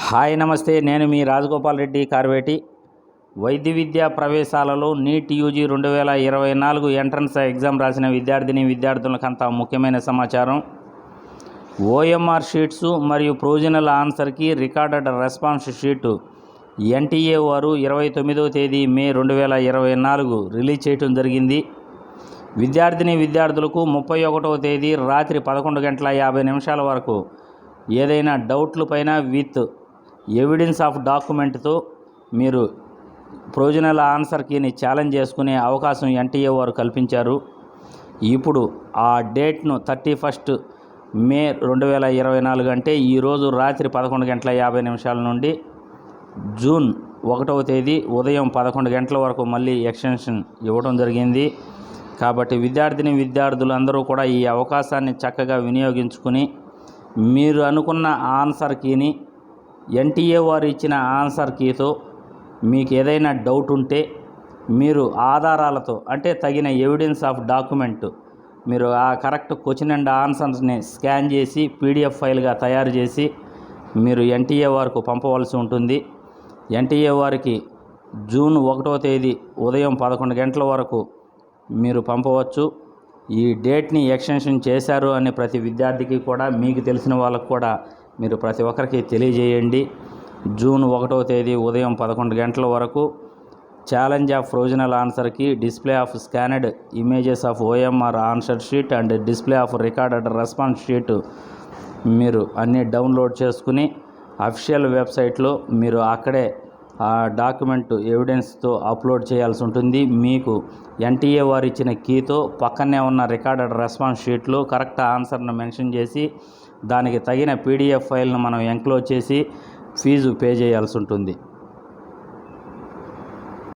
Hi నమస్తే, నేను మీ రాజగోపాల్ రెడ్డి కార్వేటి. వైద్య విద్యా ప్రవేశాలలో నీట్ యూజీ 2024 ఎంట్రన్స్ ఎగ్జామ్ రాసిన విద్యార్థులకంతా ముఖ్యమైన సమాచారం. ఓఎంఆర్ షీట్సు మరియు provisional answer key recorded response sheet NTA వారు 29వ తేదీ మే 2024 రిలీజ్ చేయడం జరిగింది. విద్యార్థులకు 31వ తేదీ రాత్రి 11:50 వరకు ఏదైనా డౌట్లు పైన విత్ ఎవిడెన్స్ ఆఫ్ డాక్యుమెంట్తో మీరు ప్రొవిజనల్ ఆన్సర్ కీని ఛాలెంజ్ చేసుకునే అవకాశం ఎన్టీఏ వారు కల్పించారు. ఇప్పుడు ఆ డేట్ను 31 మే 2024 అంటే ఈరోజు రాత్రి 11:50 నుండి జూన్ 1వ తేదీ ఉదయం 11 గంటల వరకు మళ్ళీ ఎక్స్టెన్షన్ ఇవ్వడం జరిగింది. కాబట్టి విద్యార్థులందరూ కూడా ఈ అవకాశాన్ని చక్కగా వినియోగించుకుని మీరు అనుకున్న ఆన్సర్ కీని ఎన్టీఏ వారు ఇచ్చిన ఆన్సర్ కీతో మీకు ఏదైనా డౌట్ ఉంటే మీరు ఆధారాలతో అంటే తగిన ఎవిడెన్స్ ఆఫ్ డాక్యుమెంట్ మీరు ఆ కరెక్ట్ క్వశ్చన్ అండ్ ఆన్సర్స్ని స్కాన్ చేసి పీడిఎఫ్ ఫైల్గా తయారు చేసి మీరు ఎన్టీఏ వారికి పంపవలసి ఉంటుంది. ఎన్టీఏ వారికి జూన్ 1వ తేదీ ఉదయం 11 గంటల వరకు మీరు పంపవచ్చు. ఈ డేట్ని ఎక్స్టెన్షన్ చేశారు అని ప్రతి విద్యార్థికి కూడా మీకు తెలిసిన వాళ్ళకు కూడా మీరు ప్రతి ఒక్కరికి తెలియజేయండి. జూన్ 1వ తేదీ ఉదయం 11 గంటల వరకు challenge of provisional answer key display of scanned images of OMR answer sheet and display of recorded response sheet మీరు అన్నీ డౌన్లోడ్ చేసుకుని అఫీషియల్ వెబ్సైట్లో మీరు అక్కడే ఆ డాక్యుమెంట్ ఎవిడెన్స్తో అప్లోడ్ చేయాల్సి ఉంటుంది. మీకు ఎన్టీఏ వారు ఇచ్చిన కీతో పక్కనే ఉన్న రికార్డెడ్ రెస్పాన్స్ షీట్లో కరెక్ట్ ఆన్సర్ను మెన్షన్ చేసి దానికి తగిన పీడిఎఫ్ ఫైల్ను మనం ఎంక్లోజ్ చేసి ఫీజు పే చేయాల్సి ఉంటుంది.